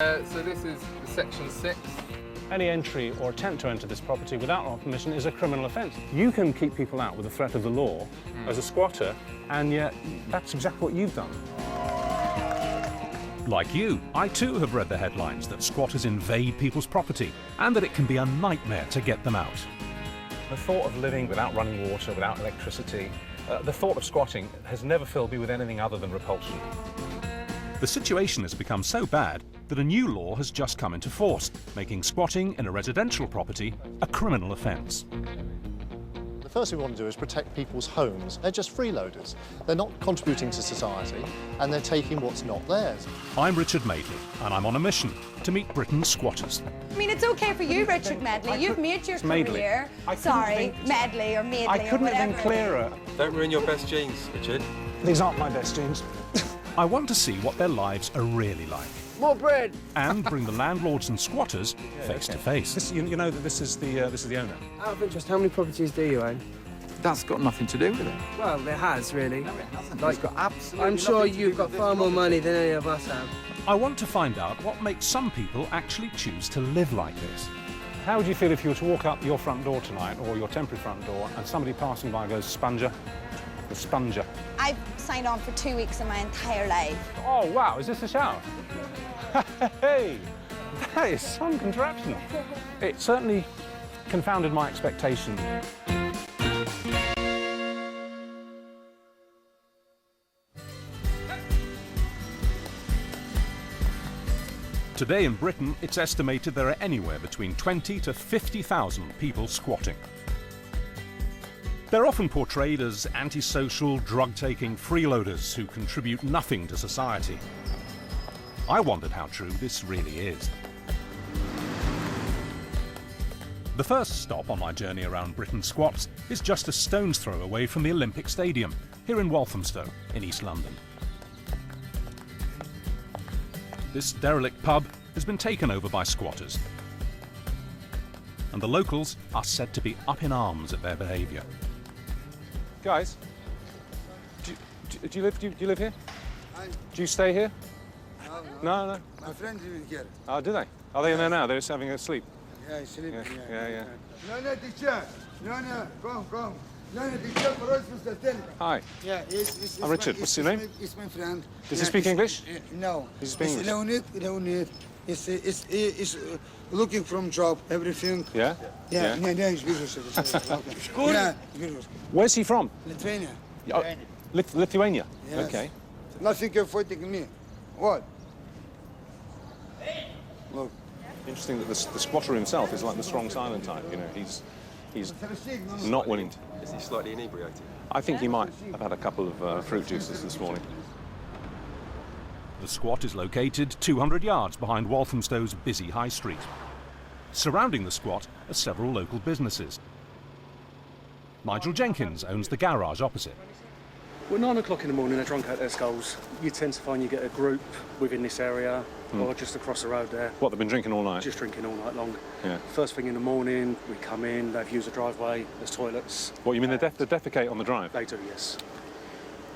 So this is Section 6. Any entry or attempt to enter this property without our permission is a criminal offence. You can keep people out with the threat of the law as a squatter, and yet that's exactly what you've done. Like you, I too have read the headlines that squatters invade people's property and that it can be a nightmare to get them out. The thought of living without running water, without electricity, the thought of squatting has never filled me with anything other than repulsion. The situation has become so bad that a new law has just come into force, making squatting in a residential property a criminal offence. The first thing we want to do is protect people's homes. They're just freeloaders. They're not contributing to society, and they're taking what's not theirs. I'm Richard Madeley, and I'm on a mission to meet Britain's squatters. I mean, it's okay for you, Richard Medley. You've made your career. Sorry, Medley or Madeley I couldn't or have been whatever. clearer. Don't ruin your best jeans, Richard. These aren't my best jeans. I want to see what their lives are really like. More bread. And bring the landlords and squatters face to face. You know that this is the owner. Out of interest, how many properties do you own? That's got nothing to do with it. Well, it has, really. No, it hasn't. Like, It's got absolutely I'm sure nothing to you've do got with far this more property. money than any of us have. I want to find out what makes some people actually choose to live like this. How would you feel if you were to walk up your front door tonight, or your temporary front door, and somebody passing by goes, "Sponger"? The sponger. I've signed on for 2 weeks in my entire life. Oh, wow, is this a shower? Hey, that is some contraption. It certainly confounded my expectations. Today in Britain, it's estimated there are anywhere between 20 to 50,000 people squatting. They're often portrayed as antisocial, drug-taking freeloaders who contribute nothing to society. I wondered how true this really is. The first stop on my journey around Britain's squats is just a stone's throw away from the Olympic Stadium, here in Walthamstow, in East London. This derelict pub has been taken over by squatters, and the locals are said to be up in arms at their behaviour. Guys, do you live here? Do you stay here? No. My friends live here. Oh, do they? Are they in there now? They're just having a sleep. Yeah, I sleep. Yeah. No, teacher. No, come. No, teacher, for us, Mr. Tell. Hi. Yeah, it's I'm Richard. What's your name? It's my friend. Does he speak English? No. Does he speak English? Leonid. It's looking from job, everything. Yeah? Yeah, it's business. Yeah, business. Where's he from? Lithuania. Oh, Lithuania? Yes. Okay. Nothing you're fighting me. What? Look, interesting that the squatter himself is like the strong silent type, you know, he's not willing to. Is he slightly inebriated? I think he might have had a couple of fruit juices this morning. The squat is located 200 yards behind Walthamstow's busy high street. Surrounding the squat are several local businesses. Nigel Jenkins owns the garage opposite. Well, 9 o'clock in the morning, they're drunk out their skulls. You tend to find you get a group within this area or just across the road there. What, they've been drinking all night? Just drinking all night long. Yeah. First thing in the morning, we come in, they've used the driveway, there's toilets. What, you mean they defecate on the drive? They do, yes.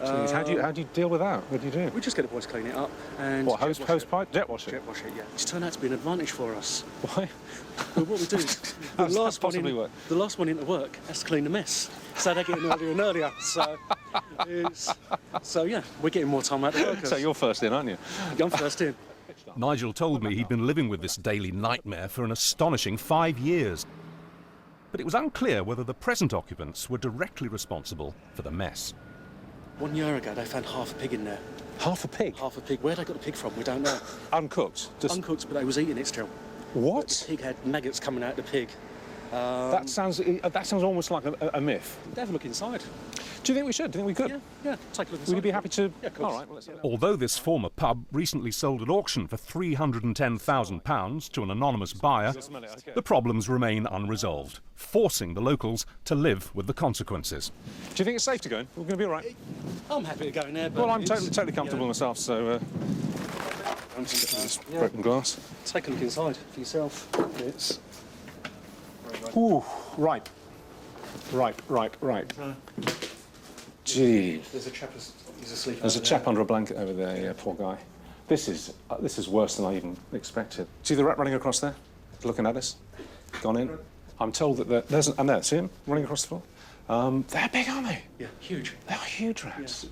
Jeez, how do you deal with that? What do you do? We just get the boys to clean it up and... What, jet wash it. pipe? Jet wash it? Jet wash it, yeah. It's turned out to be an advantage for us. Why? Well, what we do is How does that possibly work? the last one into work has to clean the mess. So they're getting earlier and earlier. So yeah, we're getting more time out of the workers. So you're first in, aren't you? I'm first in. Nigel told me he'd been living with this daily nightmare for an astonishing 5 years. But it was unclear whether the present occupants were directly responsible for the mess. 1 year ago, they found half a pig in there. Half a pig? Half a pig. Where they got the pig from, we don't know. Uncooked? Uncooked, but they was eating it still. What? The pig had maggots coming out of the pig. That sounds almost like a myth. Have a look inside. Do you think we should? Do you think we could? Yeah, take a look inside. Would you be happy to? Yeah, of course. All right, well, let's have a look. Although this former pub recently sold at auction for £310,000 to an anonymous buyer, the problems remain unresolved, forcing the locals to live with the consequences. Do you think it's safe to go in? We're going to be all right. I'm happy to go in there, but... Well, I'm totally comfortable myself, so... I'm just getting this broken glass. Take a look inside for yourself. It's... Ooh, right. Gee. There's a chap who's asleep. There's a chap under a blanket over there, yeah, poor guy. This is worse than I even expected. See the rat running across there, looking at us, gone in. I'm told that there's and there. See him running across the floor. They're big, aren't they? Yeah, huge. They are huge rats.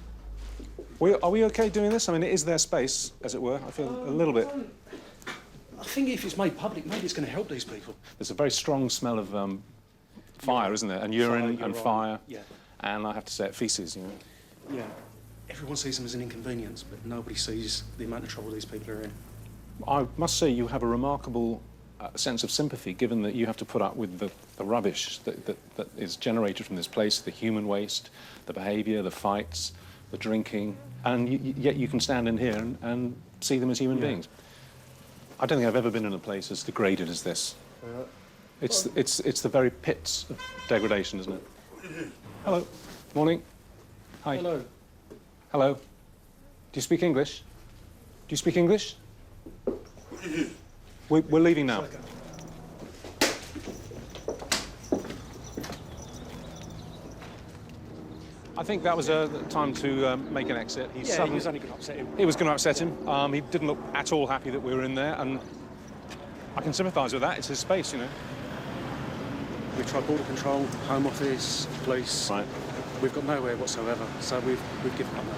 Yeah. Are we okay doing this? I mean, it is their space, as it were. I feel a little bit. I think if it's made public, maybe it's going to help these people. There's a very strong smell of fire, isn't there? And urine and fire. Yeah. And I have to say, feces. You know. Yeah. Everyone sees them as an inconvenience, but nobody sees the amount of trouble these people are in. I must say, you have a remarkable sense of sympathy, given that you have to put up with the rubbish that is generated from this place, the human waste, the behaviour, the fights, the drinking, and yet you can stand in here and see them as human beings. I don't think I've ever been in a place as degraded as this. It's the very pits of degradation, isn't it? Hello. Morning. Hi. Hello. Hello. Do you speak English? Do you speak English? We're leaving now. I think that was a time to make an exit. He was only going to upset him. It was going to upset him. He didn't look at all happy that we were in there, and I can sympathise with that. It's his space, you know. We tried border control, Home Office, police. Right. We've got nowhere whatsoever, so we've given up now.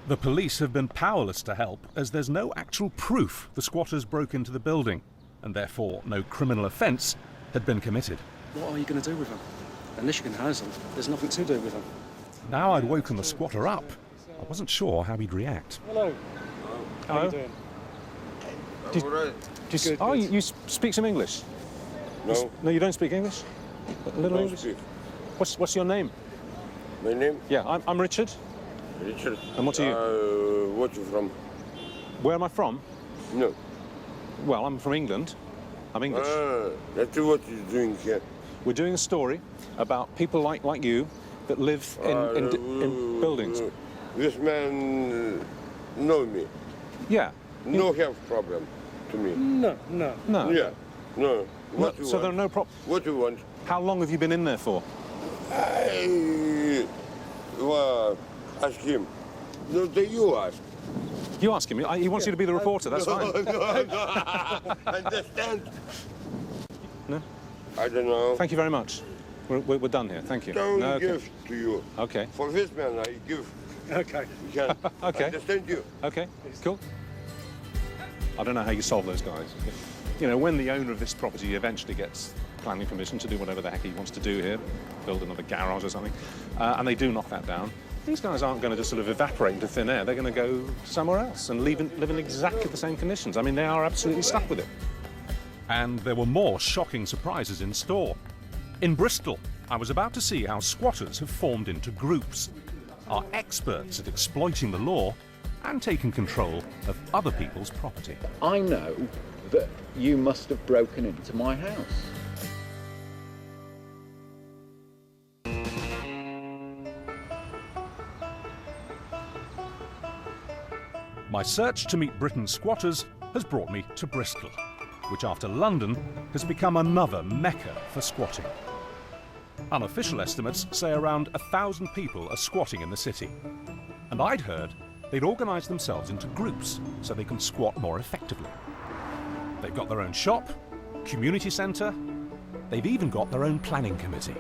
The police have been powerless to help, as there's no actual proof the squatters broke into the building, and therefore no criminal offence had been committed. What are you going to do with them? Unless you can house them, there's nothing to do with them. Now I'd woken the squatter up, I wasn't sure how he'd react. Hello. How are you doing? I'm all right. You speak some English? No. No, you don't speak English? A little Don't English? speak. What's your name? My name? Yeah, I'm Richard. Richard. And what are you? What you from? Where am I from? No. Well, I'm from England. I'm English. That's what you're doing here. We're doing a story about people like you that live in buildings. This man know me. Yeah. No have problem to me. No. Yeah. No. What you So want? there are no problems. What you want? How long have you been in there for? Well, ask him. No, you ask. You ask him. He wants you to be the reporter. That's fine. No. Understand? No. I don't know. Thank you very much. We're done here. Thank you. Don't No, okay. give to you. Okay. For this man, I give. Okay. You can Okay. understand you. Okay. Cool. I don't know how you solve those guys. You know, when the owner of this property eventually gets planning permission to do whatever the heck he wants to do here, build another garage or something, and they do knock that down, these guys aren't going to just sort of evaporate into thin air. They're going to go somewhere else and live in exactly the same conditions. I mean, they are absolutely stuck with it. And there were more shocking surprises in store. In Bristol, I was about to see how squatters have formed into groups, are experts at exploiting the law and taking control of other people's property. I know that you must have broken into my house. My search to meet Britain's squatters has brought me to Bristol, which after London has become another mecca for squatting. Unofficial estimates say around 1,000 people are squatting in the city. And I'd heard they'd organised themselves into groups so they can squat more effectively. They've got their own shop, community centre, they've even got their own planning committee.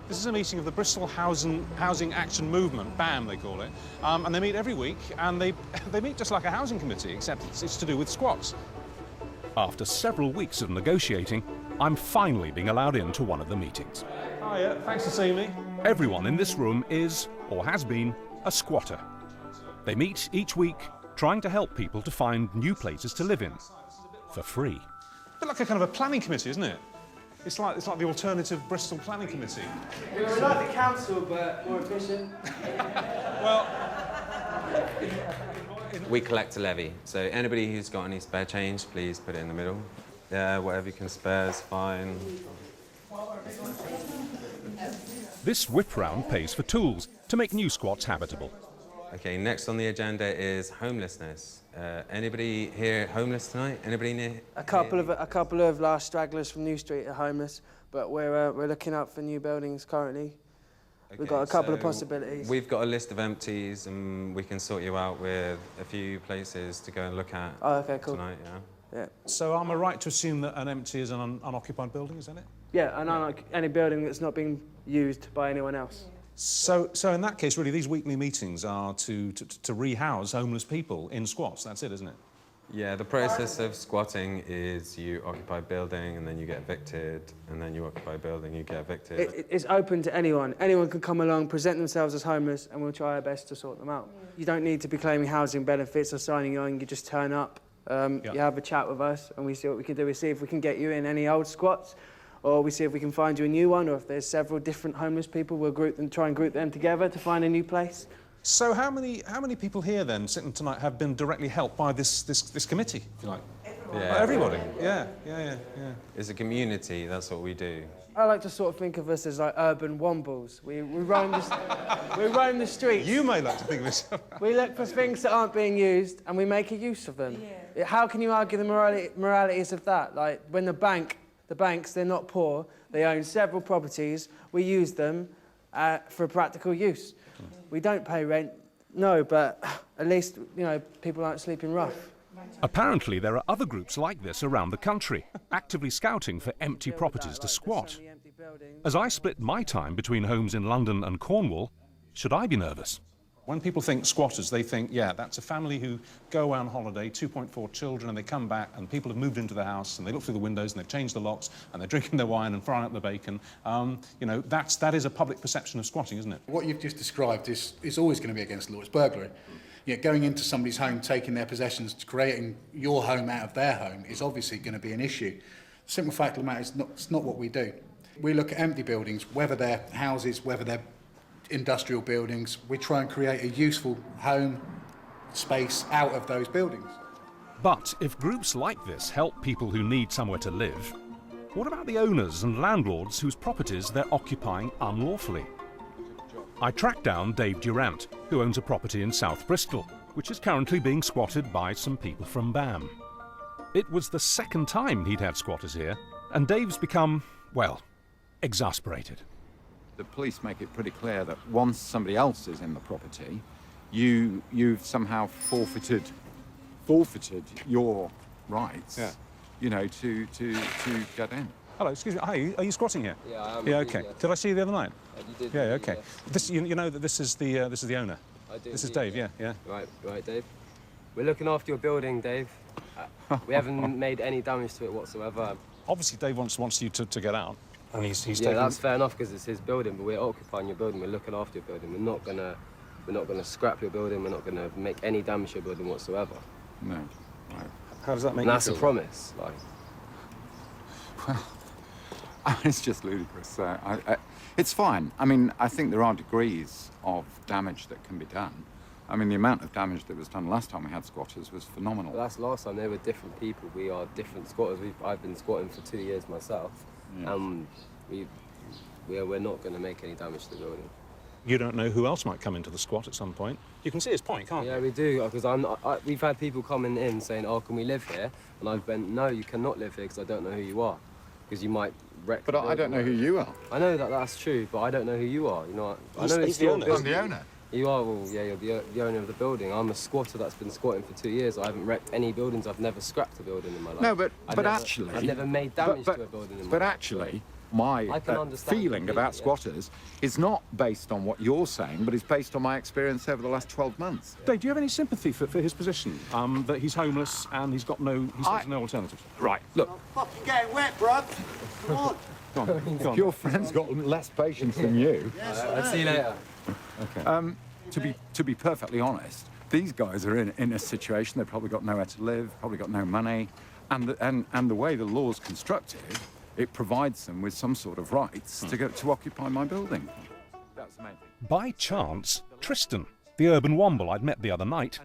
This is a meeting of the Bristol Housing Action Movement, BAM they call it, and they meet every week, and they meet just like a housing committee, except it's to do with squats. After several weeks of negotiating, I'm finally being allowed into one of the meetings. Hiya, thanks for seeing me. Everyone in this room is, or has been, a squatter. They meet each week, trying to help people to find new places to live in, for free. A bit like a kind of a planning committee, isn't it? It's like the alternative Bristol Planning Committee. We're like the council, but more efficient. Well, we collect a levy, so anybody who's got any spare change, please put it in the middle. Yeah, whatever you can spare is fine. This whip round pays for tools to make new squats habitable. Okay, next on the agenda is homelessness. Anybody here homeless tonight? Anybody near? A couple of last stragglers from New Street are homeless, but we're looking up for new buildings currently. We've got a couple of possibilities. We've got a list of empties, and we can sort you out with a few places to go and look at tonight, Yeah. So am I right to assume that an empty is an unoccupied building, is that it? Yeah, and unlike any building that's not being used by anyone else. So in that case, really, these weekly meetings are to rehouse homeless people in squats. That's it, isn't it? Yeah, the process of squatting is you occupy a building and then you get evicted, and then you occupy a building, you get evicted. It's open to anyone. Anyone can come along, present themselves as homeless, and we'll try our best to sort them out. You don't need to be claiming housing benefits or signing on. You just turn up, you have a chat with us, and we see what we can do. We see if we can get you in any old squats, or we see if we can find you a new one, or if there's several different homeless people, we'll try and group them together to find a new place. So how many people here then, sitting tonight, have been directly helped by this committee, if you like? Yeah. Everybody. Yeah. It's a community, that's what we do. I like to sort of think of us as like urban wombles. We roam the streets. You may like to think of us. We look for things that aren't being used and we make a use of them. Yeah. How can you argue the moralities of that? Like when the banks, they're not poor, they own several properties, we use them for practical use. We don't pay rent, no, but at least, people aren't sleeping rough. Apparently there are other groups like this around the country, actively scouting for empty properties to squat. As I split my time between homes in London and Cornwall, should I be nervous? When people think squatters, they think, yeah, that's a family who go away on holiday, 2.4 children, and they come back and people have moved into the house and they look through the windows and they've changed the locks and they're drinking their wine and frying up the bacon. That is a public perception of squatting, isn't it? What you've just described is always going to be against the law. It's burglary. Going into somebody's home, taking their possessions, creating your home out of their home is obviously going to be an issue. The simple fact of the matter is it's not what we do. We look at empty buildings, whether they're houses, whether they're industrial buildings. We try and create a useful home space out of those buildings. But if groups like this help people who need somewhere to live, what about the owners and landlords whose properties they're occupying unlawfully? I tracked down Dave Durant, who owns a property in South Bristol, which is currently being squatted by some people from BAM. It was the second time he'd had squatters here, and Dave's become, well, exasperated. The police make it pretty clear that once somebody else is in the property, you've somehow forfeited your rights. To get in. Hello, excuse me. Hi, are you squatting here? Yeah, I am. Yeah, okay. Did I see you the other night? You did. Yeah, okay. Yeah. This, you know that this is the owner. I do. This is Dave. Yeah. Right, Dave. We're looking after your building, Dave. We haven't made any damage to it whatsoever. Obviously, Dave wants you to get out. And he's taking... that's fair enough because it's his building, but we're occupying your building. We're looking after your building. We're not gonna scrap your building. We're not gonna make any damage to your building whatsoever. No. Right. How does that make and you that's feel? a promise. Well, it's just ludicrous. It's fine. I mean, I think there are degrees of damage that can be done. I mean, the amount of damage that was done last time we had squatters was phenomenal. But that's last time. They were different people. We are different squatters. I've been squatting for 2 years myself. We're not going to make any damage to the building. You don't know who else might come into the squat at some point. You can see his point, can't you? Yeah, we do, because we've had people coming in saying, oh, can we live here? And I've been, no, you cannot live here because I don't know who you are. Because you might wreck But I don't know who you are. I know that's true, but I don't know who you are. I know it's the owner. I'm the owner. You are, well, yeah, you're the owner of the building. I'm a squatter that's been squatting for 2 years. I haven't wrecked any buildings. I've never scrapped a building in my life. No, but actually... I've never made damage to a building in my life. But actually, my feeling about squatters is not based on what you're saying, but it's based on my experience over the last 12 months. Dave, do you have any sympathy for his position? That he's homeless and he's got no alternatives? Right, look. Fucking getting wet, bruv. Come on. Go on. Your friend's got less patience than you. I'll see you later. Okay. To be perfectly honest, these guys are in a situation. They've probably got nowhere to live, probably got no money, and the way the law's constructed, it provides them with some sort of rights to occupy my building. That's amazing. By chance, Tristan, the urban womble I'd met the other night,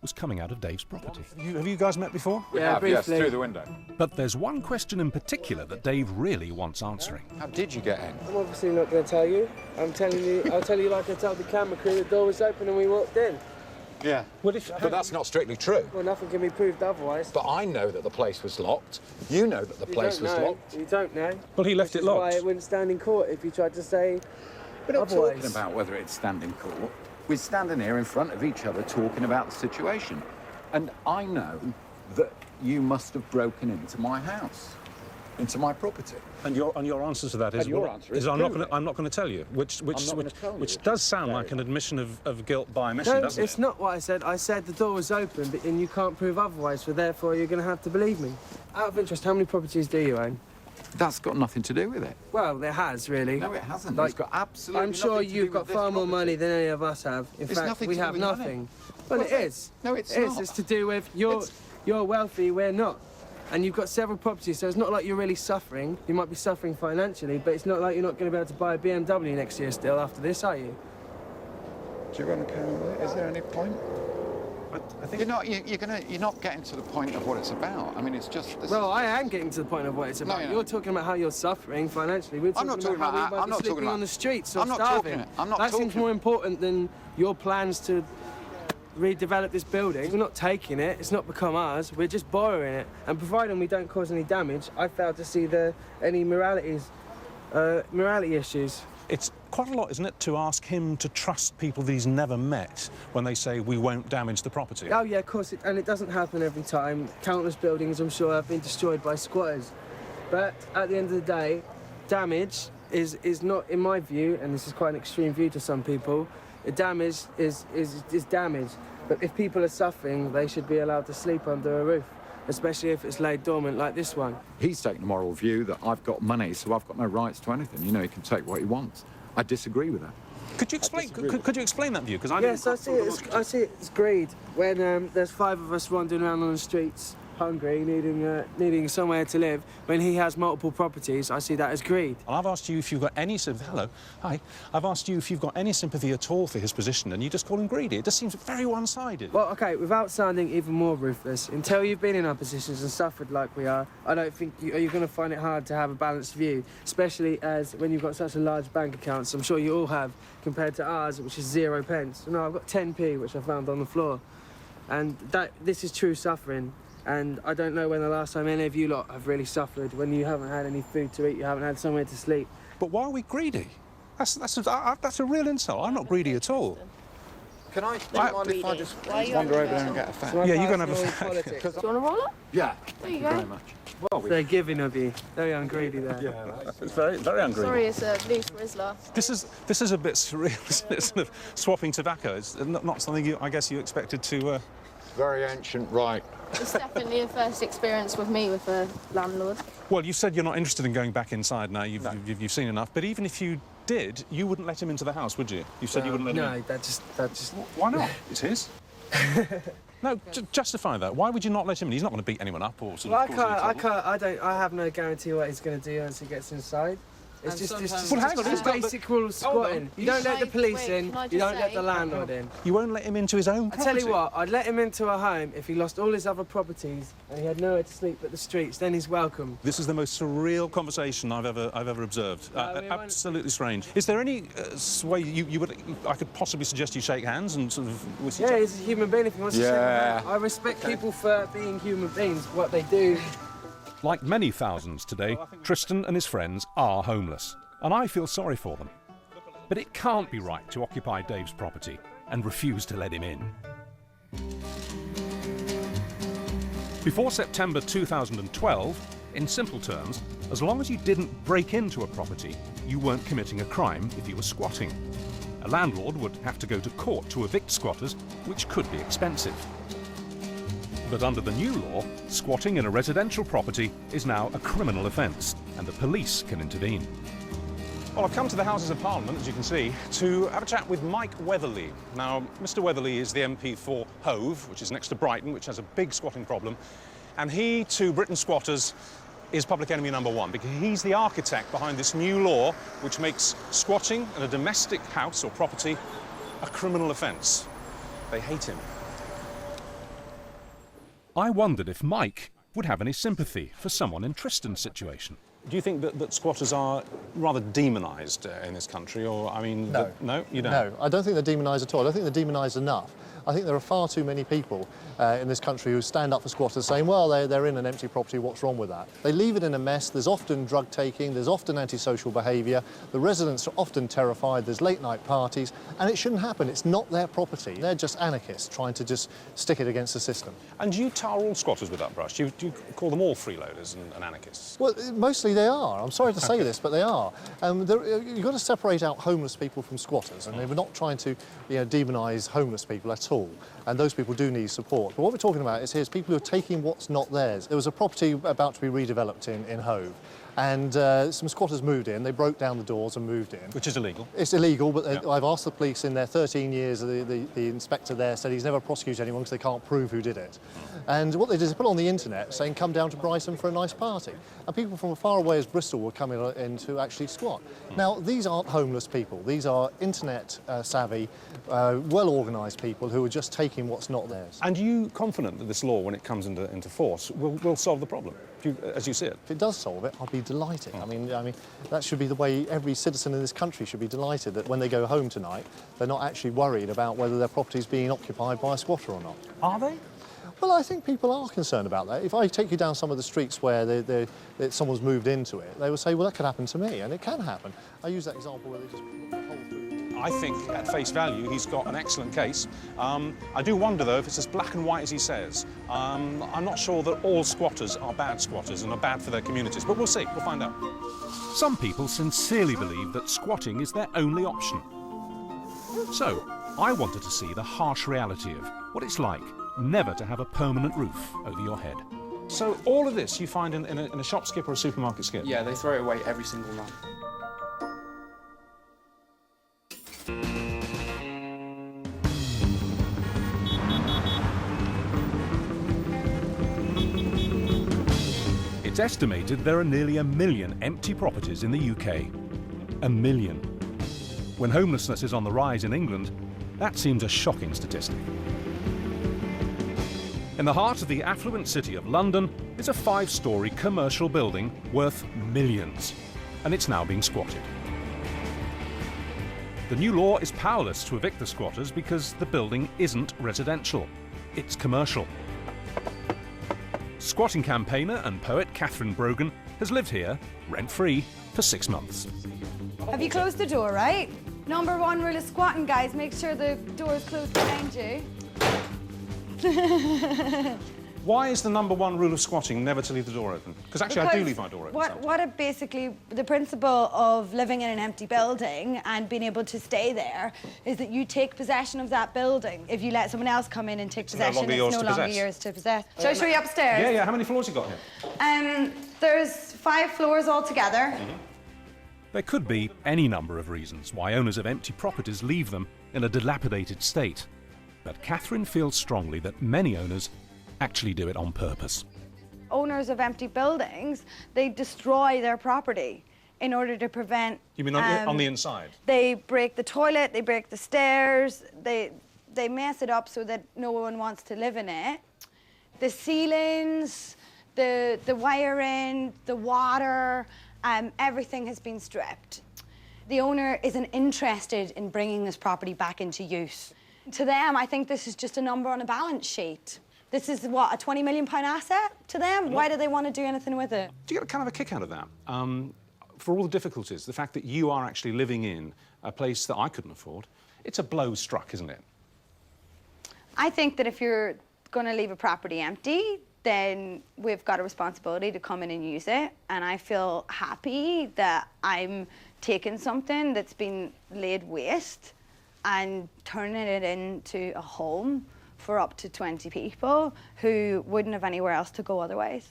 was coming out of Dave's property. Have you guys met before? Yeah, briefly. Yes, through the window. But there's one question in particular that Dave really wants answering. How did you get in? I'm obviously not going to tell you. I'll tell you like I told the camera crew, the door was open and we walked in. Yeah. But that's not strictly true. Well, nothing can be proved otherwise. But I know that the place was locked. You know that the place was locked. You don't know. Well, he left it locked. That's why it wouldn't stand in court if you tried to say We're not talking about whether it's standing court. We're standing here in front of each other talking about the situation. And I know that you must have broken into my house, into my property. And your answer to that is, I'm not going to tell you, which does sound like an admission of guilt by omission, doesn't it? It's not what I said. I said the door was open, and you can't prove otherwise, so therefore you're going to have to believe me. Out of interest, how many properties do you own? That's got nothing to do with it. Well, it has, really. No, it hasn't. Like, it's got absolutely I'm sure nothing to you've do got with this far more property. money than any of us have. In It's fact, nothing we to do have with nothing. money. Well, it is. No, it's It not. is. It's to do with you're wealthy, we're not. And you've got several properties, so it's not like you're really suffering. You might be suffering financially, but it's not like you're not going to be able to buy a BMW next year still after this, are you? Do you want to carry on with it? Is there any point? I think you're not getting to the point of what it's about. I mean, it's just. Well, I am getting to the point of what it's about. No, You're talking about how you're suffering financially. We're talking about how we might be sleeping on the streets or starving. That seems more important than your plans to redevelop this building. We're not taking it. It's not become ours. We're just borrowing it. And providing we don't cause any damage, I fail to see any morality issues. It's quite a lot, isn't it, to ask him to trust people that he's never met when they say we won't damage the property? Oh, yeah, of course, and it doesn't happen every time. Countless buildings, I'm sure, have been destroyed by squatters. But at the end of the day, damage is not, in my view, and this is quite an extreme view to some people, damage is damage. But if people are suffering, they should be allowed to sleep under a roof, especially if it's laid dormant like this one. He's taken a moral view that I've got money, so I've got no rights to anything. You know, he can take what he wants. I disagree with that. Could you explain? Could you explain that view? Because Yes, I see it as greed. When there's 5 of us wandering around on the streets, hungry, needing somewhere to live, when he has multiple properties, I see that as greed. Well, I've asked you if you've got any sympathy. Hello, hi. I've asked you if you've got any sympathy at all for his position, and you just call him greedy. It just seems very one-sided. Well, OK, without sounding even more ruthless, until you've been in our positions and suffered like we are, I don't think you're going to find it hard to have a balanced view, especially as when you've got such a large bank account, so I'm sure you all have, compared to ours, which is 0 pence. No, I've got 10p, which I found on the floor. And this is true suffering. And I don't know when the last time any of you lot have really suffered, when you haven't had any food to eat, you haven't had somewhere to sleep. But why are we greedy? That's a real insult. I'm not greedy at all. Can I mind if I just wander over there and get a fan? Yeah, you're going to have a fan. Do you want to roll up? Yeah. There you go. Very much. Well, They're giving of you. Very ungreedy there. Yeah, it's very, very ungreedy. Sorry, it's a loose Rizzler. This is a bit surreal, isn't it? Sort of swapping tobacco. It's not something I guess you expected to... Very ancient right. It's definitely a first experience with me with a landlord. Well, you said you're not interested in going back inside now. You've seen enough. But even if you did, you wouldn't let him into the house, would you? You said you wouldn't let him in. No, that just... Why not? It's his. No, justify that. Why would you not let him in? He's not going to beat anyone up or sort of I have no guarantee what he's going to do once he gets inside. It's just Well, hang on, basic rule of squatting. You don't let the police in, you don't let the landlord in. You won't let him into his own property? I tell you what, I'd let him into a home if he lost all his other properties and he had nowhere to sleep but the streets, then he's welcome. This is the most surreal conversation I've ever observed. Absolutely strange. Is there any way I could possibly suggest you shake hands and sort of... Yeah, he's a human being if he wants to shake hands. I respect people for being human beings, what they do. Like many thousands today, Tristan and his friends are homeless, and I feel sorry for them. But it can't be right to occupy Dave's property and refuse to let him in. Before September 2012, in simple terms, as long as you didn't break into a property, you weren't committing a crime if you were squatting. A landlord would have to go to court to evict squatters, which could be expensive. But under the new law, squatting in a residential property is now a criminal offence, and the police can intervene. Well, I've come to the Houses of Parliament, as you can see, to have a chat with Mike Weatherly. Now, Mr Weatherly is the MP for Hove, which is next to Brighton, which has a big squatting problem, and he, to Britain's squatters, is public enemy #1, because he's the architect behind this new law which makes squatting in a domestic house or property a criminal offence. They hate him. I wondered if Mike would have any sympathy for someone in Tristan's situation. Do you think that squatters are rather demonised in this country, or, I mean... No. No, you don't? No, I don't think they're demonised at all. I don't think they're demonised enough. I think there are far too many people in this country who stand up for squatters saying, well, they're in an empty property, what's wrong with that? They leave it in a mess, there's often drug taking, there's often antisocial behaviour, the residents are often terrified, there's late night parties, and it shouldn't happen. It's not their property. They're just anarchists trying to just stick it against the system. And do you tar all squatters with that brush? Do you call them all freeloaders and anarchists? Well, mostly they are. I'm sorry to say this, but they are. You've got to separate out homeless people from squatters, and we're not trying to demonise homeless people at all, and those people do need support. But what we're talking about is people who are taking what's not theirs. There was a property about to be redeveloped in Hove, and some squatters moved in. They broke down the doors and moved in. Which is illegal. It's illegal, but I've asked the police in their 13 years, the inspector there said he's never prosecuted anyone because they can't prove who did it. And what they did is put on the internet saying, come down to Brighton for a nice party. And people from as far away as Bristol were coming in to actually squat. Now, these aren't homeless people. These are internet savvy, well-organised people who are just taking what's not theirs. And are you confident that this law, when it comes into force, will solve the problem, as you see it? If it does solve it, I'll be delighted. I mean, that should be the way every citizen in this country should be delighted, that when they go home tonight, they're not actually worried about whether their property is being occupied by a squatter or not. Are they? Well, I think people are concerned about that. If I take you down some of the streets where someone's moved into it, they will say, well, that could happen to me, and it can happen. I use that example where they just put the hole through. I think, at face value, he's got an excellent case. I do wonder, though, if it's as black and white as he says. I'm not sure that all squatters are bad squatters and are bad for their communities, but we'll see. We'll find out. Some people sincerely believe that squatting is their only option. So, I wanted to see the harsh reality of what it's like never to have a permanent roof over your head. So all of this you find in a shop skip or a supermarket skip? Yeah, they throw it away every single night. It's estimated there are nearly 1 million empty properties in the UK. 1 million. When homelessness is on the rise in England, that seems a shocking statistic. In the heart of the affluent city of London is a 5-storey commercial building worth millions, and it's now being squatted. The new law is powerless to evict the squatters because the building isn't residential, it's commercial. Squatting campaigner and poet Catherine Brogan has lived here, rent-free, for 6 months. Have you closed the door, right? Number 1 rule of squatting, guys, make sure the door is closed behind you. Why is the number 1 rule of squatting never to leave the door open? Because actually I do leave my door open. Basically, the principle of living in an empty building and being able to stay there is that you take possession of that building. If you let someone else come in and take possession, it's no longer yours to possess. Shall I show you upstairs? Yeah. How many floors you got here? There's 5 floors altogether. There could be any number of reasons why owners of empty properties leave them in a dilapidated state. But Catherine feels strongly that many owners actually do it on purpose. Owners of empty buildings, they destroy their property in order to prevent... You mean on the inside? They break the toilet, they break the stairs, they mess it up so that no one wants to live in it. The ceilings, the wiring, the water, everything has been stripped. The owner isn't interested in bringing this property back into use. To them, I think this is just a number on a balance sheet. This is, what, a £20 million asset to them? Why do they want to do anything with it? Do you get kind of a kick out of that? For all the difficulties, the fact that you are actually living in a place that I couldn't afford, it's a blow struck, isn't it? I think that if you're going to leave a property empty, then we've got a responsibility to come in and use it. And I feel happy that I'm taking something that's been laid waste and turning it into a home for up to 20 people who wouldn't have anywhere else to go otherwise.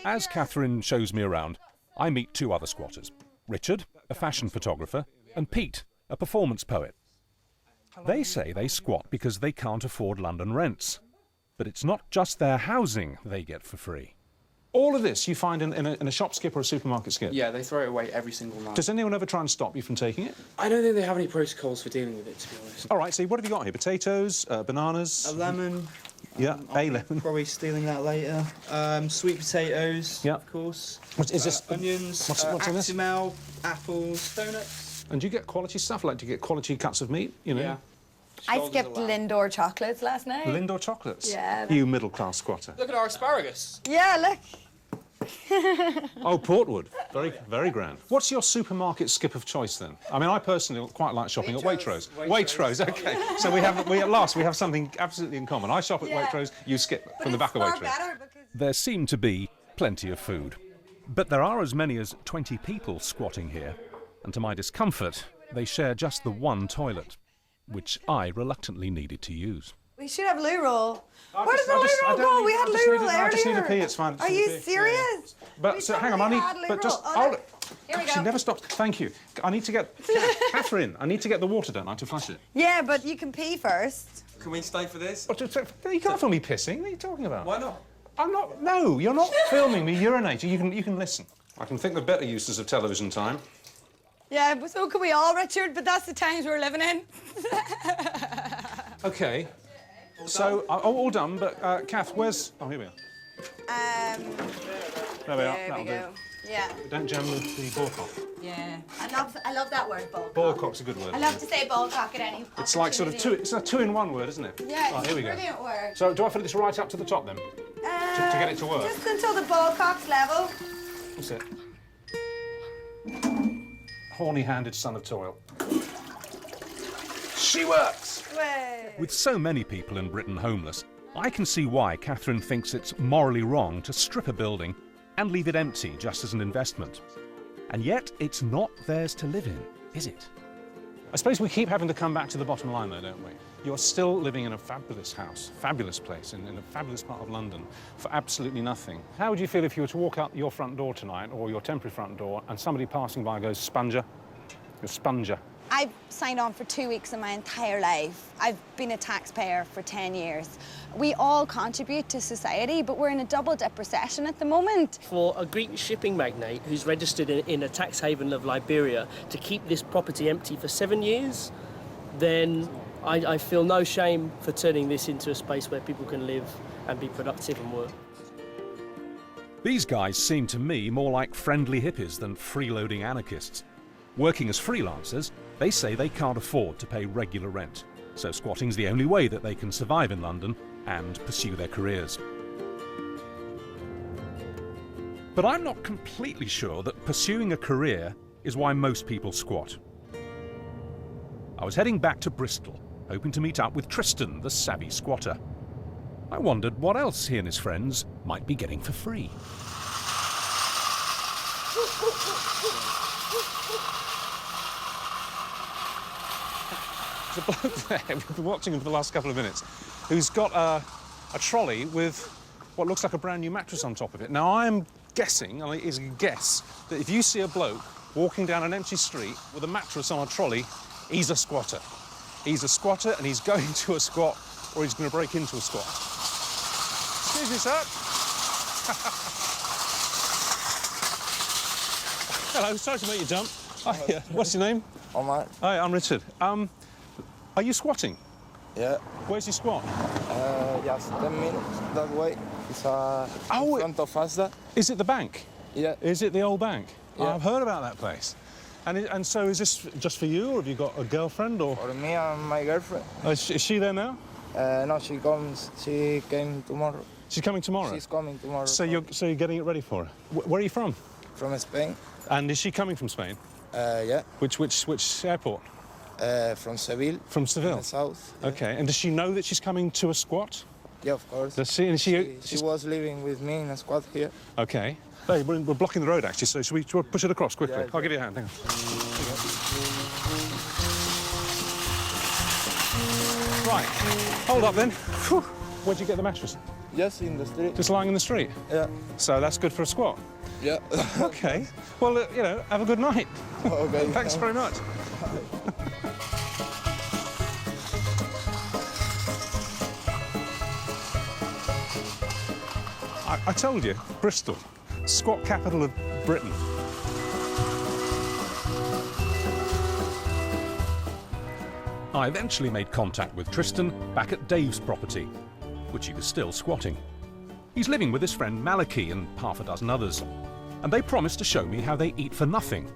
As Catherine shows me around, I meet 2 other squatters. Richard, a fashion photographer, and Pete, a performance poet. They say they squat because they can't afford London rents. But it's not just their housing they get for free. All of this you find in a shop skip or a supermarket skip? Yeah, they throw it away every single night. Does anyone ever try and stop you from taking it? I don't think they have any protocols for dealing with it, to be honest. All right, so what have you got here? Potatoes, bananas? A lemon. Yeah, a lemon. Probably stealing that later. Sweet potatoes, of course. What is this? Onions, what's in this? Actimel, apples, donuts. And do you get quality stuff? Like, do you get quality cuts of meat, you know? Yeah. I skipped Lindor chocolates last night. Lindor chocolates? Yeah. You middle-class squatter. Look at our asparagus. Yeah, look. Oh, Portwood. Very, very grand. What's your supermarket skip of choice then? I mean, I personally quite like shopping at Waitrose. Waitrose, okay. So at last we have something absolutely in common. I shop at Waitrose, you skip from the back of Waitrose. There seem to be plenty of food, but there are as many as 20 people squatting here, and to my discomfort, they share just the one toilet, which I reluctantly needed to use. We should have loo roll. Where did the loo roll go? We had loo roll earlier. I just need a pee, it's fine. Are you serious? But so, hang on, I need. But just hold it. Here we go. She never stops. Thank you. I need to get Catherine. I need to get the water, don't I, to flush it? Yeah, but you can pee first. Can we stay for this? You can't film me pissing. What are you talking about? Why not? I'm not. No, you're not filming me urinating. You can listen. I can think of better uses of television time. Yeah, but so can we all, Richard? But that's the times we're living in. Okay. So, all done, but Kath, where's... Oh, here we are. There we are, that'll do. Yeah. Don't jam the ball cock. Yeah. I love that word, ball cock. Ball cock's a good word. I love to say ball cock at any It's like sort of it's a two-in-one word, isn't it? Yeah, oh, here we go. Brilliant word. So, do I fill this right up to the top, then? To get it to work? Just until the ball cock's level. That's it. Horny-handed son of toil. She works! With so many people in Britain homeless, I can see why Catherine thinks it's morally wrong to strip a building and leave it empty just as an investment. And yet, it's not theirs to live in, is it? I suppose we keep having to come back to the bottom line, though, don't we? You're still living in a fabulous house, fabulous place, in a fabulous part of London, for absolutely nothing. How would you feel if you were to walk out your front door tonight, or your temporary front door, and somebody passing by goes, "Sponger"? You're sponger. I've signed on for 2 weeks of my entire life. I've been a taxpayer for 10 years. We all contribute to society, but we're in a double-dip recession at the moment. For a Greek shipping magnate who's registered in a tax haven of Liberia to keep this property empty for 7 years, then I feel no shame for turning this into a space where people can live and be productive and work. These guys seem to me more like friendly hippies than freeloading anarchists. Working as freelancers, they say they can't afford to pay regular rent, so squatting's the only way that they can survive in London and pursue their careers. But I'm not completely sure that pursuing a career is why most people squat. I was heading back to Bristol, hoping to meet up with Tristan, the savvy squatter. I wondered what else he and his friends might be getting for free. There's a bloke there, we've been watching him for the last couple of minutes, who's got a trolley with what looks like a brand new mattress on top of it. Now, I'm guessing, I mean, it's a guess, that if you see a bloke walking down an empty street with a mattress on a trolley, he's a squatter. He's a squatter and he's going to a squat, or he's going to break into a squat. Excuse me, sir. Hello, sorry to make you jump. Oh, yeah. What's your name? Omar. Hi, I'm Richard. Are you squatting? Yeah. Where's your squat? Just 10 minutes that way. It's in front of us there. Is it the bank? Yeah. Is it the old bank? Yeah. Oh, I've heard about that place. And so is this just for you, or have you got a girlfriend, or? For me and my girlfriend. Is she there now? No, she comes. She came tomorrow. She's coming tomorrow? She's coming tomorrow. So you're getting it ready for her? Where are you from? From Spain. And is she coming from Spain? Yeah. Which airport? From Seville. From Seville? In the south. Yeah. Okay. And does she know that she's coming to a squat? Yeah, of course. Does she? And she was living with me in a squat here. Okay. Hey, we're blocking the road, actually, so should we push it across quickly? Yeah, I'll give you a hand, hang on. Right, hold up then. Whew. Where'd you get the mattress? Just in the street. Just lying in the street? Yeah. So that's good for a squat? Yeah. Okay. Well, you know, have a good night. Okay. Thanks very much. I told you, Bristol, squat capital of Britain. I eventually made contact with Tristan back at Dave's property, which he was still squatting. He's living with his friend Maliki and half a dozen others, and they promised to show me how they eat for nothing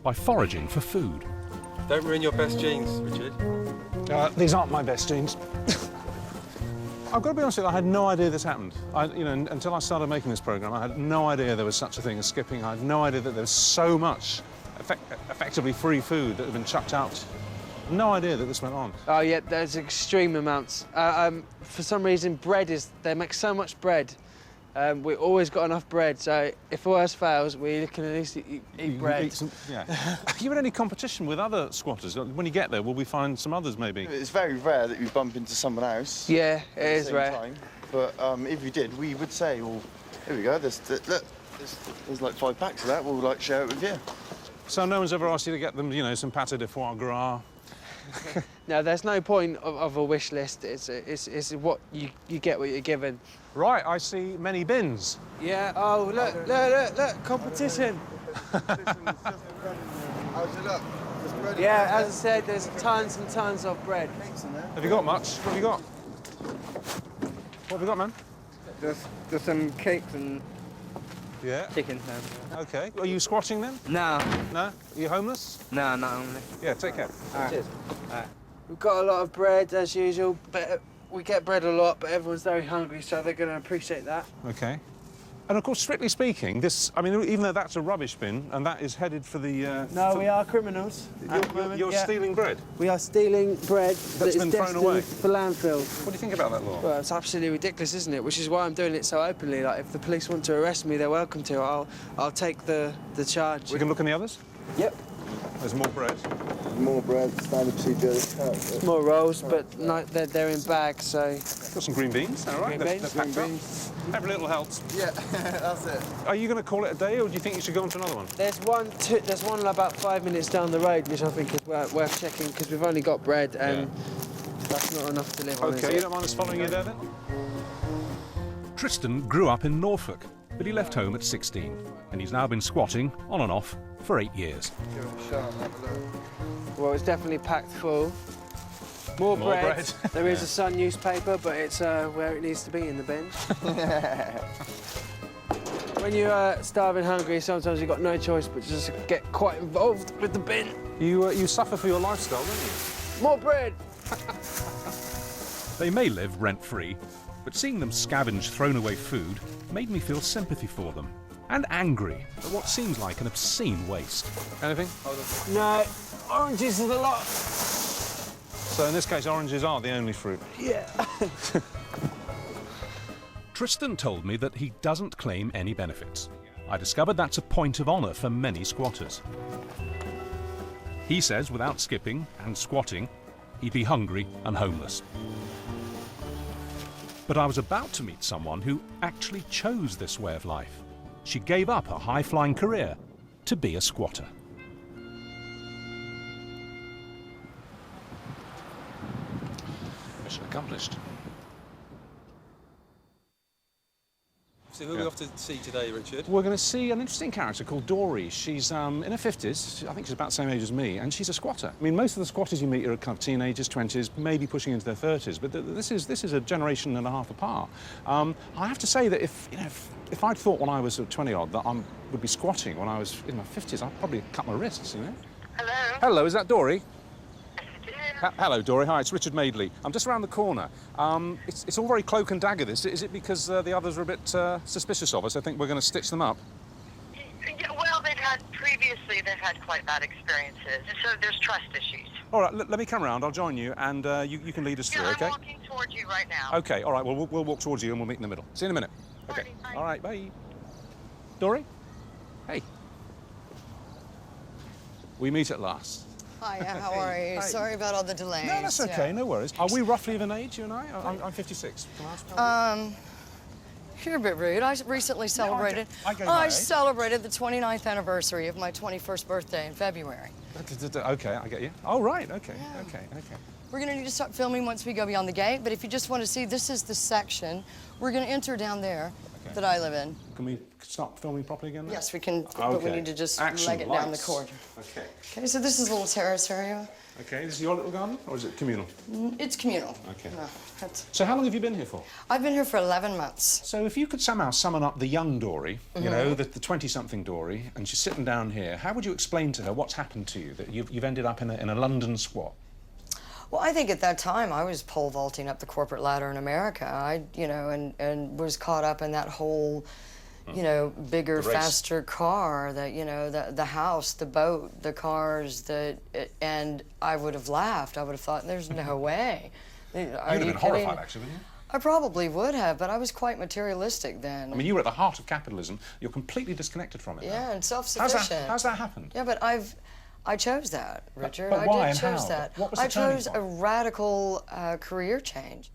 by foraging for food. Don't ruin your best jeans, Richard. These aren't my best jeans. I've got to be honest with you, I had no idea this happened. Until I started making this programme, I had no idea there was such a thing as skipping. I had no idea that there was so much effectively free food that had been chucked out. No idea that this went on. Oh, yeah, there's extreme amounts. For some reason, they make so much bread. We always got enough bread, so if worse fails, we can at least eat bread. Are you in any competition with other squatters? When you get there, will we find some others, maybe? It's very rare that you bump into someone else. Yeah, it is rare. Time. But if you did, we would say, well, here we go, look, there's like 5 packs of that, we'll like share it with you. So no one's ever asked you to get them, you know, some pâté de foie gras? No, there's no point of a wish list. It's what you get what you're given. Right, I see many bins. Yeah. Oh, look, competition. How's it look? Yeah, as I said, there's tons and tons of bread. Have you got much? What have you got? What have you got, man? Just some cakes and chicken. OK. Are you squatting then? No. No? Are you homeless? No, not only. Yeah, take care. All right. Cheers. All right. We've got a lot of bread, as usual, but we get bread a lot, but everyone's very hungry, so they're going to appreciate that. OK. And, of course, strictly speaking, this... I mean, even though that's a rubbish bin, and that is headed for the... No, we are criminals. You're stealing bread? We are stealing bread that's been thrown away for landfill. What do you think about that law? Well, it's absolutely ridiculous, isn't it? Which is why I'm doing it so openly. Like, if the police want to arrest me, they're welcome to. I'll take the charge. We can look in the others? Yep. There's more bread. More bread, standard procedure. More rolls, but no, they're in bags, so... Got some green beans, all right. Green beans. They're packed up. Every little helps. Yeah, that's it. Are you going to call it a day, or do you think you should go on to another one? There's one about 5 minutes down the road, which I think is worth checking, because we've only got bread, and that's not enough to live on, is OK, you it? don't mind us following you there, then? Tristan grew up in Norfolk, but he left home at 16, and he's now been squatting, on and off, for 8 years. Give it a shot and have a look. Well, it's definitely packed full. More bread. There is a Sun newspaper, but it's where it needs to be, in the bin. When you're starving hungry, sometimes you've got no choice but to just get quite involved with the bin. You suffer for your lifestyle, don't you? More bread! They may live rent-free, but seeing them scavenge thrown-away food made me feel sympathy for them, and angry at what seems like an obscene waste. Anything? No, oranges is a lot. So in this case, oranges are the only fruit? Yeah. Tristan told me that he doesn't claim any benefits. I discovered that's a point of honour for many squatters. He says without skipping and squatting, he'd be hungry and homeless. But I was about to meet someone who actually chose this way of life. She gave up a high-flying career to be a squatter. Mission accomplished. So who are we off to see today, Richard? We're going to see an interesting character called Dori. She's in her 50s. I think she's about the same age as me, and she's a squatter. I mean, most of the squatters you meet are kind of teenagers, 20s, maybe pushing into their 30s, but this is a generation and a half apart. I have to say that if I'd thought when I was 20-odd that I would be squatting when I was in my 50s, I'd probably cut my wrists, you know? Hello? Hello, is that Dori? Yes, hello, Dori. Hi, it's Richard Madeley. I'm just around the corner. It's all very cloak and dagger, this. Is it because the others are a bit suspicious of us? I think we're going to stitch them up. Yeah, well, they've had quite bad experiences, so there's trust issues. All right, let me come round. I'll join you, and you can lead us through, OK? I'm walking towards you right now. OK, all right. Well, we'll walk towards you, and we'll meet in the middle. See you in a minute. OK. Bye. All right, bye. Dori? Hey. We meet at last. Hiya, how are you? Hi. Sorry about all the delays. No, that's OK, no worries. Are we roughly of an age, you and I? I'm 56. You're a bit rude. I recently celebrated. I celebrated the 29th anniversary of my 21st birthday in February. OK, I get you. Oh, right, OK, Yeah. OK. We're going to need to start filming once we go beyond the gate, but if you just want to see, this is the section. We're going to enter down there. that I live in. Can we start filming properly again? Then? Yes, we can, but we need to just leg it down the corridor. Okay. Okay, so this is a little terrace area. Okay, this is your little garden, or is it communal? It's communal. Okay. No, so how long have you been here for? I've been here for 11 months. So if you could somehow summon up the young Dori, you know, the 20-something Dori, and she's sitting down here, how would you explain to her what's happened to you, that you've ended up in a London squat? Well, I think at that time I was pole vaulting up the corporate ladder in America. And was caught up in that whole, bigger, faster car, that, the house, the boat, the cars, and I would have laughed. I would have thought, there's no way. You'd have been horrified, actually, wouldn't you? I probably would have, but I was quite materialistic then. I mean, you were at the heart of capitalism. You're completely disconnected from it. Yeah, and self-sufficient. How's that happened? Yeah, but I chose that, Richard. But why I and chose how? that. What was the I turning chose point? a radical career change.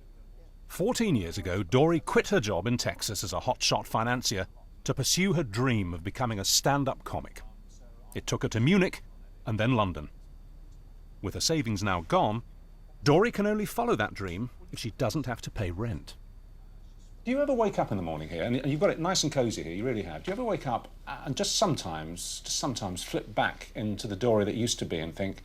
14 years ago, Dori quit her job in Texas as a hotshot financier to pursue her dream of becoming a stand-up comic. It took her to Munich and then London. With her savings now gone, Dori can only follow that dream if she doesn't have to pay rent. Do you ever wake up in the morning here, and you've got it nice and cosy here, you really have. Do you ever wake up and just sometimes flip back into the Dori that used to be and think,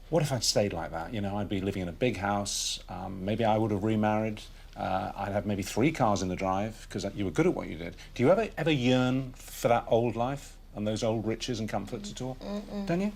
what if I'd stayed like that? I'd be living in a big house, maybe I would have remarried, I'd have maybe 3 cars in the drive, because you were good at what you did. Do you ever yearn for that old life and those old riches and comforts at all? Don't you?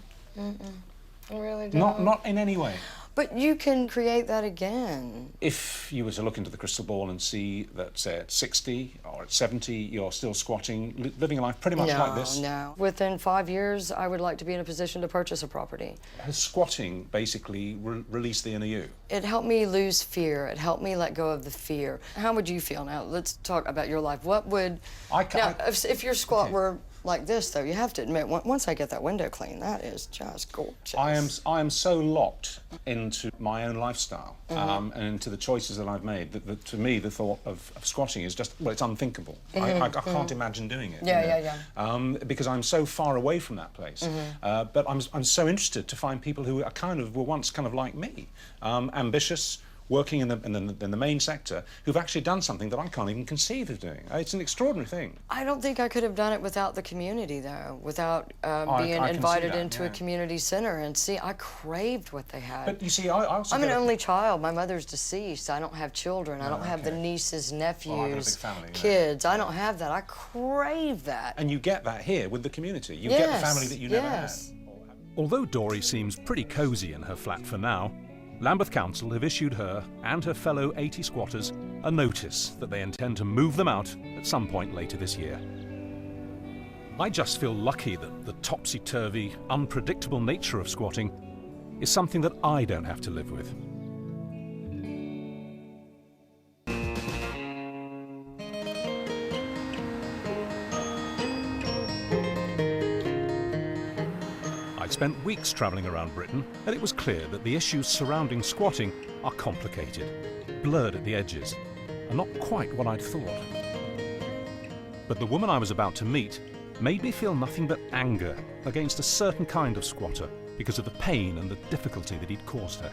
I really don't. Not in any way. But you can create that again. If you were to look into the crystal ball and see that, say, at 60 or at 70, you're still squatting, living a life pretty much like this. No. Within 5 years, I would like to be in a position to purchase a property. Has squatting basically released the inner you? It helped me lose fear. It helped me let go of the fear. How would you feel now? Let's talk about your life. What would... if your squat were like this, though, you have to admit, once I get that window clean, that is just gorgeous. I am so locked into my own lifestyle and into the choices that I've made that to me the thought of squatting is just, well, it's unthinkable. I can't imagine doing it. Because I'm so far away from that place. But I'm so interested to find people who were once kind of like me, ambitious, working in the main sector, who've actually done something that I can't even conceive of doing. It's an extraordinary thing. I don't think I could have done it without the community, though, without being invited into a community center. And see, I craved what they had. But you see, I'm an only child. My mother's deceased. I don't have children. I don't have the nieces, nephews, kids. I don't have that. I crave that. And you get that here with the community. You get the family that you never had. Although Dori seems pretty cosy in her flat for now, Lambeth Council have issued her and her fellow 80 squatters a notice that they intend to move them out at some point later this year. I just feel lucky that the topsy-turvy, unpredictable nature of squatting is something that I don't have to live with. I'd spent weeks travelling around Britain, and it was clear that the issues surrounding squatting are complicated, blurred at the edges, and not quite what I'd thought. But the woman I was about to meet made me feel nothing but anger against a certain kind of squatter because of the pain and the difficulty that he'd caused her.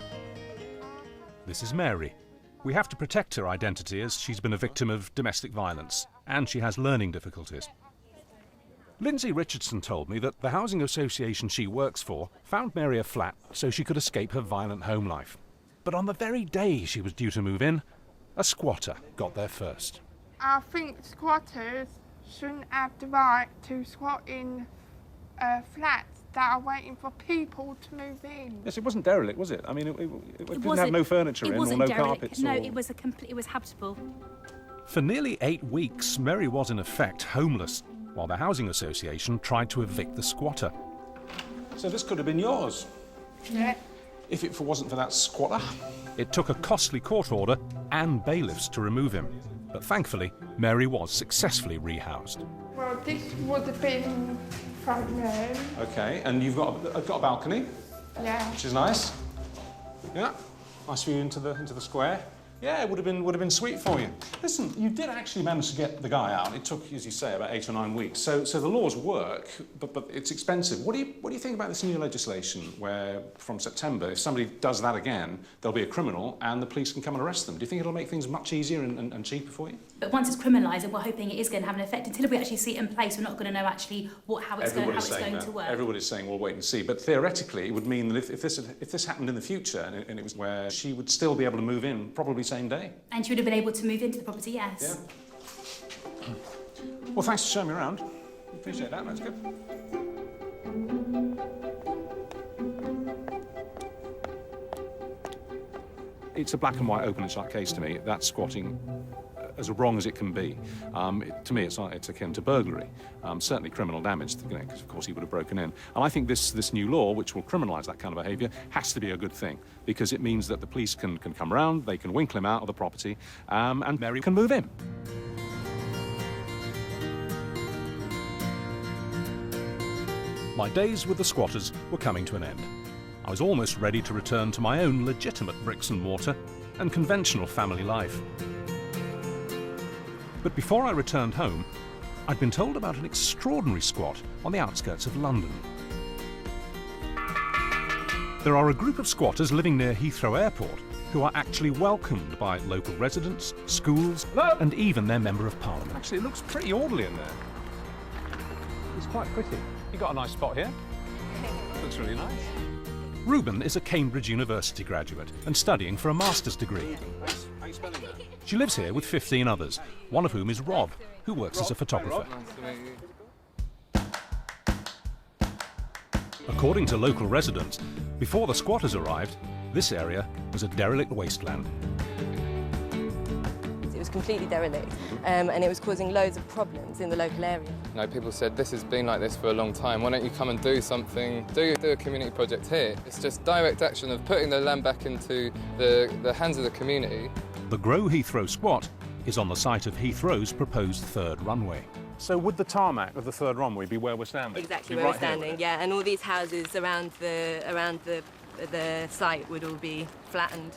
This is Mary. We have to protect her identity as she's been a victim of domestic violence, and she has learning difficulties. Lindsay Richardson told me that the housing association she works for found Mary a flat so she could escape her violent home life. But on the very day she was due to move in, a squatter got there first. I think squatters shouldn't have the right to squat in flats that are waiting for people to move in. Yes, it wasn't derelict, was it? I mean, it didn't have no furniture in or no carpets. No, it was habitable. For nearly 8 weeks, Mary was in effect homeless, while the housing association tried to evict the squatter. So this could have been yours. Yeah. If it wasn't for that squatter. It took a costly court order and bailiffs to remove him. But thankfully, Mary was successfully rehoused. Well, this would have been front room. Okay, and you've got a balcony. Yeah. Which is nice. Yeah. Nice view into the square. Yeah, it would have been sweet for you. Listen, you did actually manage to get the guy out. It took, as you say, about 8 or 9 weeks. So the laws work, but it's expensive. What do you think about this new legislation where, from September, if somebody does that again, they'll be a criminal and the police can come and arrest them? Do you think it'll make things much easier and cheaper for you? But once it's criminalised, and we're hoping it is going to have an effect, until we actually see it in place, we're not going to know actually how it's going to work. Everybody's saying, we'll wait and see. But theoretically, it would mean that if this happened in the future, and it was where she would still be able to move in, probably same day. And she would have been able to move into the property, yes. Yeah. Well, thanks for showing me around. Appreciate that, that's good. It's a black and white open and shut case to me. That's squatting as wrong as it can be. To me, it's akin to burglary. Certainly criminal damage, because of course he would have broken in. And I think this new law, which will criminalise that kind of behaviour, has to be a good thing, because it means that the police can come around, they can winkle him out of the property, and Mary can move in. My days with the squatters were coming to an end. I was almost ready to return to my own legitimate bricks and mortar and conventional family life. But before I returned home, I'd been told about an extraordinary squat on the outskirts of London. There are a group of squatters living near Heathrow Airport who are actually welcomed by local residents, schools, and even their Member of Parliament. Actually, it looks pretty orderly in there. It's quite pretty. You got a nice spot here. Looks really nice. Reuben is a Cambridge University graduate and studying for a master's degree. How are you spelling that? She lives here with 15 others, one of whom is Rob, who works as a photographer. According to local residents, before the squatters arrived, this area was a derelict wasteland. It was completely derelict, and it was causing loads of problems in the local area. People said, this has been like this for a long time, why don't you come and do something, do a community project here? It's just direct action of putting the land back into the hands of the community. The Grow Heathrow squat is on the site of Heathrow's proposed third runway. So would the tarmac of the third runway be where we're standing? Exactly where we're standing, yeah, and all these houses around the site would all be flattened.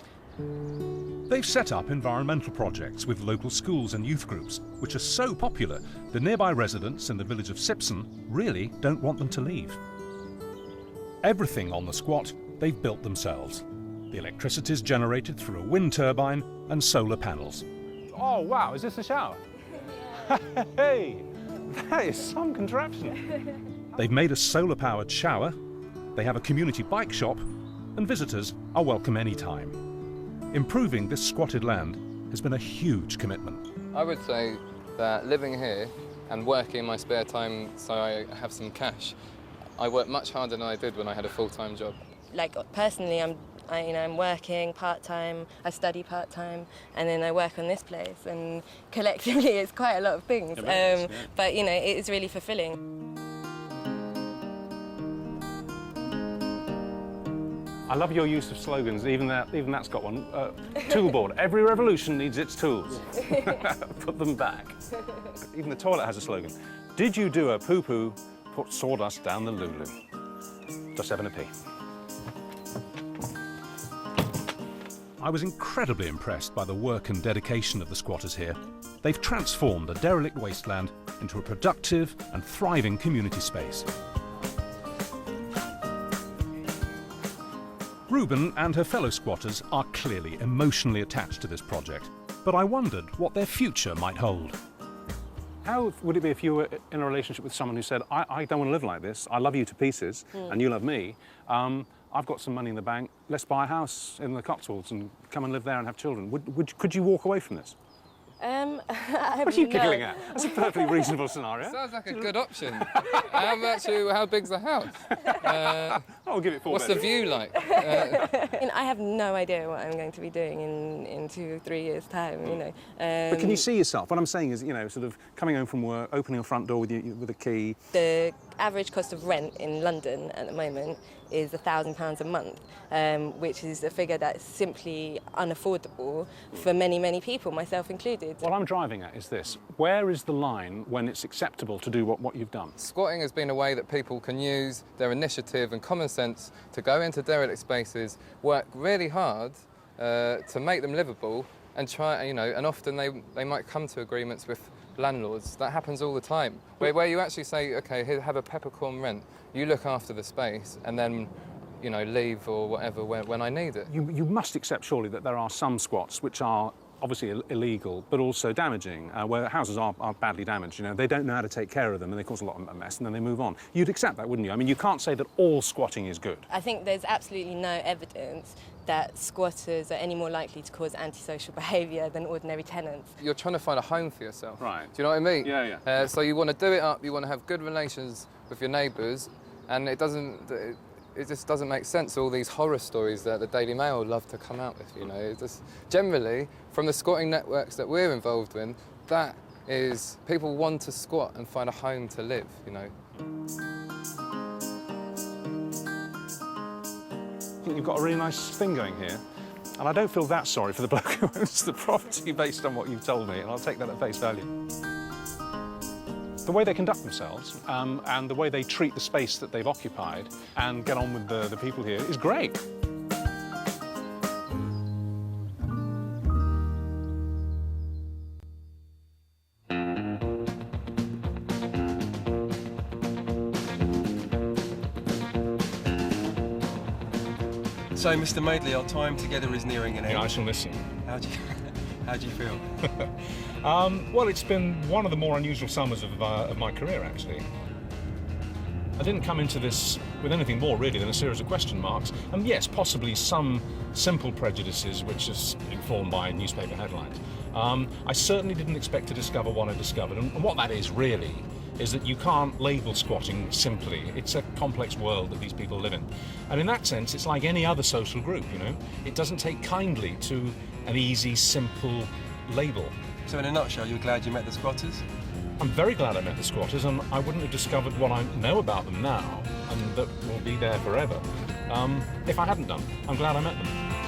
They've set up environmental projects with local schools and youth groups, which are so popular, the nearby residents in the village of Sipson really don't want them to leave. Everything on the squat they've built themselves. The electricity is generated through a wind turbine and solar panels. Oh, wow, is this a shower? Hey, that is some contraption. They've made a solar-powered shower, they have a community bike shop, and visitors are welcome anytime. Improving this squatted land has been a huge commitment. I would say that living here and working in my spare time so I have some cash, I work much harder than I did when I had a full-time job. Like personally, I'm working part-time, I study part-time, and then I work on this place, and collectively it's quite a lot of things. But it is really fulfilling. I love your use of slogans, even that's got one. Toolboard, every revolution needs its tools. Put them back. Even the toilet has a slogan. Did you do a poo-poo, put sawdust down the Lulu. Just having a pee. I was incredibly impressed by the work and dedication of the squatters here. They've transformed a derelict wasteland into a productive and thriving community space. Reuben and her fellow squatters are clearly emotionally attached to this project, but I wondered what their future might hold. How would it be if you were in a relationship with someone who said, I don't want to live like this, I love you to pieces, and you love me, I've got some money in the bank, let's buy a house in the Cotswolds and come and live there and have children. Could you walk away from this? What are you giggling at? That's a perfectly reasonable scenario. Sounds like a good option. How big's the house? I'll give it 4 What's the view like? I have no idea what I'm going to be doing in 2 or 3 years' time, But can you see yourself? What I'm saying is, sort of coming home from work, opening a front door with a key. The average cost of rent in London at the moment is £1,000 a month, which is a figure that's simply unaffordable for many, many people, myself included. What I'm driving at is this. Where is the line when it's acceptable to do what you've done? Squatting has been a way that people can use their initiative and common sense to go into derelict spaces, work really hard to make them livable, and try, you know, and often they might come to agreements with landlords. That happens all the time, where you actually say, okay, here, have a peppercorn rent, you look after the space, and then, you know, leave or whatever when I need it. You must accept, surely, that there are some squats which are obviously illegal, but also damaging, where houses are badly damaged. You know, they don't know how to take care of them, and they cause a lot of mess, and then they move on. You'd accept that, wouldn't you? I mean, you can't say that all squatting is good. I think there's absolutely no evidence that squatters are any more likely to cause antisocial behaviour than ordinary tenants. You're trying to find a home for yourself. Right. Do you know what I mean? Yeah, yeah. So you want to do it up, you want to have good relations with your neighbours, and it just doesn't make sense, all these horror stories that the Daily Mail love to come out with, you know. It's just, generally, from the squatting networks that we're involved in, that is, people want to squat and find a home to live, you know. I think you've got a really nice thing going here, and I don't feel that sorry for the bloke who owns the property based on what you've told me, and I'll take that at face value. The way they conduct themselves and the way they treat the space that they've occupied and get on with the people here is great. So, Mr. Madeley, our time together is nearing an end. Yeah, I shall listen. How do you feel? Well, it's been one of the more unusual summers of my career, actually. I didn't come into this with anything more, really, than a series of question marks. And yes, possibly some simple prejudices which is informed by newspaper headlines. I certainly didn't expect to discover what I discovered. And what that is, really, is that you can't label squatting simply. It's a complex world that these people live in. And in that sense, it's like any other social group, you know? It doesn't take kindly to an easy, simple label. So in a nutshell, you're glad you met the squatters? I'm very glad I met the squatters, and I wouldn't have discovered what I know about them now, and that will be there forever, if I hadn't done. I'm glad I met them.